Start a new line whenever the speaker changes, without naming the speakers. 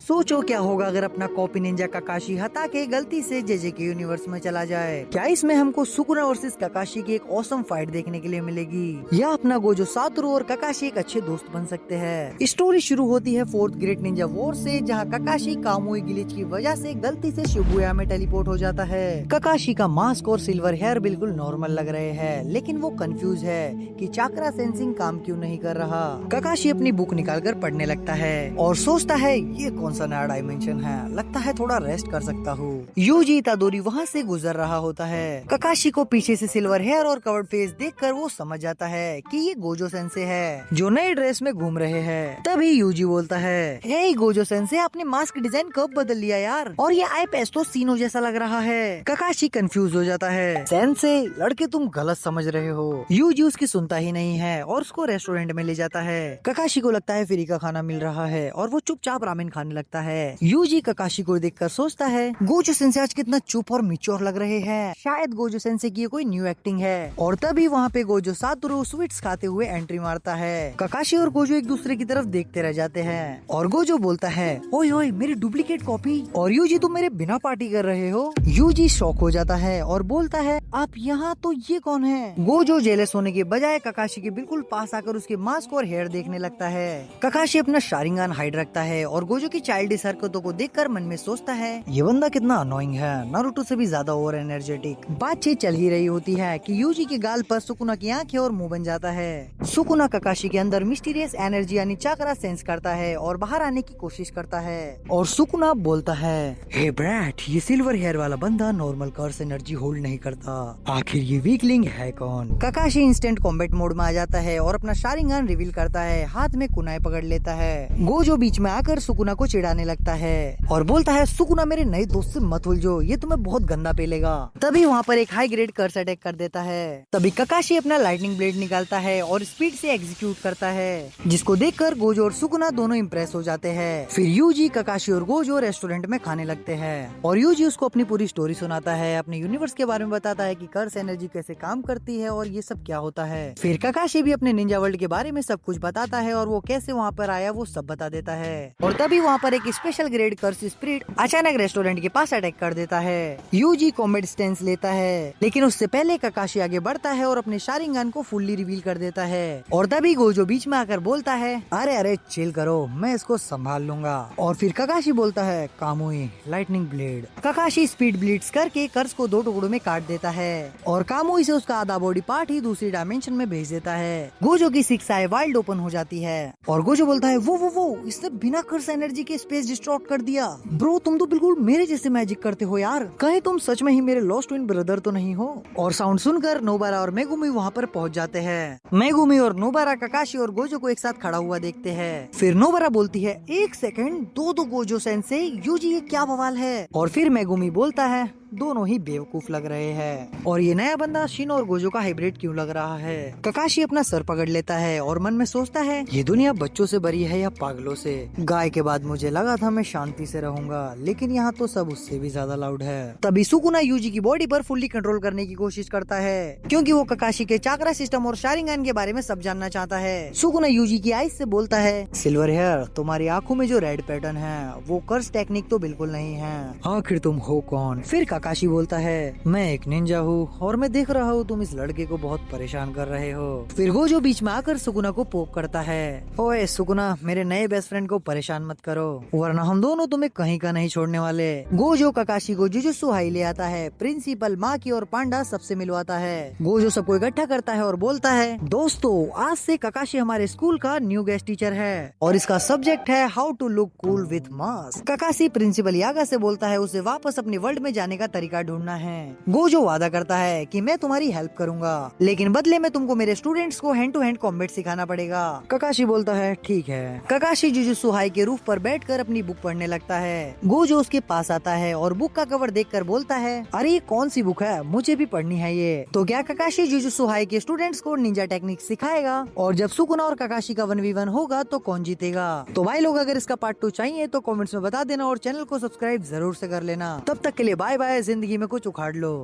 सोचो क्या होगा अगर अपना कॉपी निंजा काकाशी हटा के गलती से जेजे के यूनिवर्स में चला जाए। क्या इसमें हमको सुकुना वर्सेस काकाशी की एक ऑसम फाइट देखने के लिए मिलेगी, या अपना गोजो सातोरू और काकाशी एक अच्छे दोस्त बन सकते हैं। स्टोरी शुरू होती है फोर्थ ग्रेट निंजा वॉर से, जहाँ काकाशी कामुई ग्लिच की वजह से गलती से शिबुया में टेलीपोर्ट हो जाता है। काकाशी का मास्क और सिल्वर हेयर बिल्कुल नॉर्मल लग रहे हैं, लेकिन वो कंफ्यूज है कि चाक्रा सेंसिंग काम क्यों नहीं कर रहा। काकाशी अपनी बुक निकालकर पढ़ने लगता है और सोचता है ये कौन सा नया डायमेंशन है, लगता है थोड़ा रेस्ट कर सकता हूँ। यूजी इतादोरी वहाँ से गुजर रहा होता है। काकाशी को पीछे से सिल्वर हेयर और कवर्ड फेस देखकर वो समझ जाता है कि ये गोजो सेंसे है, जो नए ड्रेस में घूम रहे हैं। तभी यूजी बोलता है, हे गोजो सेंसे, आपने मास्क डिजाइन कब बदल लिया यार, और ये आई पेस्टो सीनो जैसा लग रहा है। काकाशी कंफ्यूज हो जाता है, सेंसे लड़के तुम गलत समझ रहे हो। यूजी उसकी सुनता ही नहीं है और उसको रेस्टोरेंट में ले जाता है। काकाशी को लगता है फ्री का खाना मिल रहा है और वो चुपचाप रामेन खाने लगता है। यूजी काकाशी को देखकर सोचता है, गोजो सेंसे आज कितना चुप और मिच्योर लग रहे हैं, शायद गोजो सेंसे की कोई न्यू एक्टिंग है। और तभी वहाँ पे गोजो सातोरू स्वीट्स खाते हुए एंट्री मारता है। काकाशी और गोजो एक दूसरे की तरफ देखते रह जाते हैं और गोजो बोलता है, ओए ओए मेरी डुप्लीकेट कॉपी, और यूजी तुम मेरे बिना पार्टी कर रहे हो। यूजी शॉक हो जाता है और बोलता है, आप यहाँ, तो ये कौन है। गोजो जेलस होने के बजाय काकाशी के बिल्कुल पास आकर उसके मास्क और हेयर देखने लगता है। काकाशी अपना शारिंगान हाइड रखता है और गोजो की चाइल्डिश हरकतों को देखकर मन में सोचता है, ये बंदा कितना अनोइंग है, नारुतो से भी ज्यादा ओवर एनर्जेटिक। बातचीत चल ही रही होती है कि यूजी के गाल पर सुकुना की आंखें और मुंह बन जाता है। सुकुना काकाशी के अंदर मिस्टीरियस एनर्जी यानी चाकरा सेंस करता है और बाहर आने की कोशिश करता है। और सुकुना बोलता है, हे ब्रैट, ये सिल्वर हेयर वाला बंदा नॉर्मल कर्स एनर्जी होल्ड नहीं करता, आखिर ये वीकलिंग है कौन। काकाशी इंस्टेंट कॉम्बैट मोड में आ जाता है और अपना शारिंगान रिवील करता है, हाथ में कुनाई पकड़ लेता है। गोजो बीच में आकर सुकुना को चिढ़ाने लगता है और बोलता है, सुकुना मेरे नए दोस्त से मत उलझो, ये तुम्हें बहुत गंदा पेलेगा। तभी वहाँ पर एक हाई ग्रेड कर्स अटैक कर देता है। तभी काकाशी अपना लाइटनिंग ब्लेड निकालता है और स्पीड से एग्जीक्यूट करता है, जिसको देखकर गोजो और सुकुना दोनों इम्प्रेस हो जाते हैं। फिर यूजी, काकाशी और गोजो रेस्टोरेंट में खाने लगते हैं और यूजी उसको अपनी पूरी स्टोरी सुनाता है, अपने यूनिवर्स के बारे में बताता है कि कर्स एनर्जी कैसे काम करती है और ये सब क्या होता है। फिर काकाशी भी अपने निंजा वर्ल्ड के बारे में सब कुछ बताता है और वो कैसे वहाँ पर आया वो सब बता देता है। और तभी वहाँ पर एक स्पेशल ग्रेड कर्स स्पिरिट अचानक रेस्टोरेंट के पास अटैक कर देता है। यूजी कॉम्बैट स्टेंस लेता है, लेकिन उससे पहले काकाशी आगे बढ़ता है और अपने शारिंगान को फुल्ली रिवील कर देता है। और तभी गोजो बीच में आकर बोलता है, अरे अरे चिल करो, मैं इसको संभाल लूंगा। और फिर काकाशी बोलता है, Kamui lightning blade. Kakashi speed bleeds करके कर्स को दो टुकड़ों में काट देता है और कामुई से उसका आधा बॉडी पार्ट ही दूसरी डायमेंशन में भेज देता है। गोजो की सिक्स आई वाइल्ड ओपन हो जाती है और गोजो बोलता है, वो इसने बिना कर्स एनर्जी के स्पेस डिस्ट्रॉक्ट कर दिया। ब्रो तुम तो बिल्कुल मेरे जैसे मैजिक करते हो यार, कहीं तुम सच में ही मेरे लॉस्ट ट्विन ब्रदर तो नहीं हो। और साउंड सुनकर नोबारा और मेगुमी वहाँ पर पहुँच जाते हैं। मेगुमी और नोबारा काकाशी और गोजो को एक साथ खड़ा हुआ देखते हैं। फिर नोबारा बोलती है, एक सेकंड, दो गोजो सेंसे, यूजी ये क्या बवाल है। और फिर मेगुमी बोलता है, दोनों ही बेवकूफ लग रहे हैं और ये नया बंदा शिनो और गोजो का हाइब्रिड क्यों लग रहा है। काकाशी अपना सर पकड़ लेता है और मन में सोचता है, ये दुनिया बच्चों से भरी है या पागलों से। गाय के बाद मुझे लगा था मैं शांति से रहूंगा, लेकिन यहाँ तो सब उससे भी ज्यादा लाउड है। तभी सुकुना यूजी की बॉडी पर फुल्ली कंट्रोल करने की कोशिश करता है, क्योंकि वो काकाशी के चाकरा सिस्टम और शारिंगान के बारे में सब जानना चाहता है। सुकुना यूजी की आइज से बोलता है, सिल्वर हेयर, तुम्हारी आंखों में जो रेड पैटर्न है वो कर्स टेक्निक तो बिल्कुल नहीं है, आखिर तुम हो कौन। फिर काकाशी बोलता है, मैं एक निंजा हूँ और मैं देख रहा हूँ तुम इस लड़के को बहुत परेशान कर रहे हो। फिर गोजो बीच में आकर सुकुना को पोक करता है, ओए सुकुना, मेरे नए बेस्ट फ्रेंड को परेशान मत करो, वरना हम दोनों तुम्हें कहीं का नहीं छोड़ने वाले। गोजो काकाशी को जुजुत्सु हाई ले आता है, प्रिंसिपल, माकी और पांडा सबसे मिलवाता है। गोजो सबको इकट्ठा करता है और बोलता है, दोस्तों, आज से काकाशी हमारे स्कूल का न्यू गेस्ट टीचर है और इसका सब्जेक्ट है how to look cool with mask. Kakashi principal Yaga से बोलता है उसे वापस अपने वर्ल्ड में जाने का तरीका ढूंढना है। गोजो वादा करता है कि मैं तुम्हारी हेल्प करूंगा, लेकिन बदले में तुमको मेरे स्टूडेंट्स को हैंड टू हैंड कॉम्बैट सिखाना पड़ेगा। काकाशी बोलता है, ठीक है। काकाशी जुजुत्सु हाई के रूफ पर बैठकर अपनी बुक पढ़ने लगता है। गोजो उसके पास आता है और बुक का कवर देखकर बोलता है, अरे ये कौन सी बुक है, मुझे भी पढ़नी है ये। तो क्या काकाशी जुजुत्सु हाई के स्टूडेंट्स को निंजा टेक्निक सिखाएगा? और जब सुकुना और काकाशी का 1v1 होगा तो कौन जीतेगा? तो भाई लोग, अगर इसका पार्ट 2 चाहिए तो कमेंट्स में बता देना और चैनल को सब्सक्राइब जरूर से कर लेना। तब तक के लिए बाय बाय, जिंदगी में कुछ उखाड़ लो।